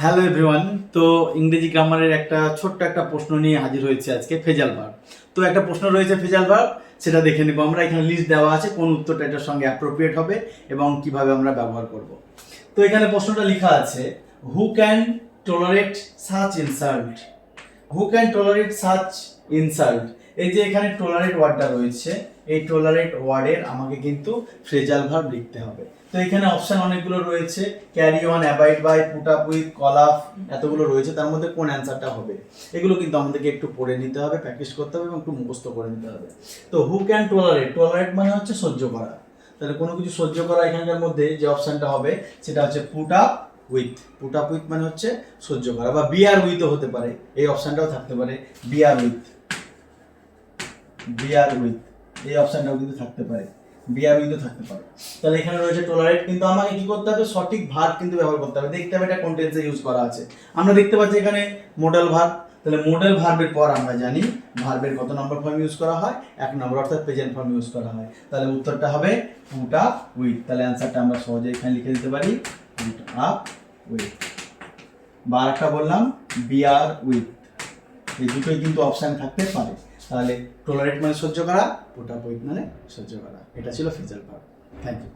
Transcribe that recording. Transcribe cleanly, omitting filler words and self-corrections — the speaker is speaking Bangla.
Hello everyone. তো ইংরেজি গ্রামারের একটা ছোট্ট একটা প্রশ্ন নিয়ে হাজির হয়েছে আজকে, ফেজাল ভার্ব। তো একটা প্রশ্ন রয়েছে ফেজাল ভার্ব, সেটা দেখে নেব আমরা। এখানে লিস্ট দেওয়া আছে কোন উত্তরটা এটার সঙ্গে অ্যাপ্রোপ্রিয়েট হবে এবং কিভাবে আমরা ব্যবহার করব। তো এখানে প্রশ্নটা লেখা আছে, who can tolerate such insult. Who can tolerate such insult. এই যে এখানে টলারেট ওয়ার্ডটা রয়েছে, এই টলারেট ওয়ার্ডের আমাকে কিন্তু ফ্রেজাল ভার্ব লিখতে হবে। তো এখানে অপশন অনেকগুলো রয়েছে, carry on, abide by, put up with, call up, এতগুলো রয়েছে। তার মধ্যে কোন অ্যান্সারটা হবে এগুলো কিন্তু আমাদেরকে একটু পড়ে নিতে হবে, প্র্যাকটিস করতে হবে এবং একটু মুখস্থ করে নিতে হবে। তো হু ক্যান টলারেট, টলারেট মানে হচ্ছে সহ্য করা। তাহলে কোনো কিছু সহ্য করা, এখানকার মধ্যে যে অপশনটা হবে সেটা হচ্ছে put up with. Put up with মানে হচ্ছে সহ্য করা, বা বিয়ার উইথও হতে পারে, এই অপশনটাও থাকতে পারে, বিয়ার উইথ। বিয়ার উইথ এই অপশনটাও কিন্তু থাকতে পারে, বিয়ার উইথও থাকতে পারে। তাহলে এখানে রয়েছে টলারেট, কিন্তু আমাকে কি করতে হবে, সঠিক ভার্ব কিন্তু ব্যবহার করতে হবে, দেখতে হবে এটা কোন টেন্সে ইউজ করা আছে। আমরা দেখতে পাচ্ছি এখানে মডেল ভার্ব। তাহলে মডেল ভার্বের পর আমরা জানি ভার্বের কত নম্বর ফর্ম ইউজ করা হয়, 1 নম্বর, অর্থাৎ প্রেজেন্ট ফর্ম ইউজ করা হয়। তাহলে উত্তরটা হবে পুট আপ উইথ। তাহলে অ্যান্সারটা আমরা সহজে এখানে লিখে দিতে পারি, পুট আপ উইথ। বা আরেকটা বললাম বিয়ার উইথ। এই দুটোই কিন্তু অপশন থাকতে পারে। তাহলে টলারেট মানে সহ্য করা, পুট আপ উইথ মানে সহ্য করা। এটা ছিল ফ্রেজাল ভার্ব। Thank you.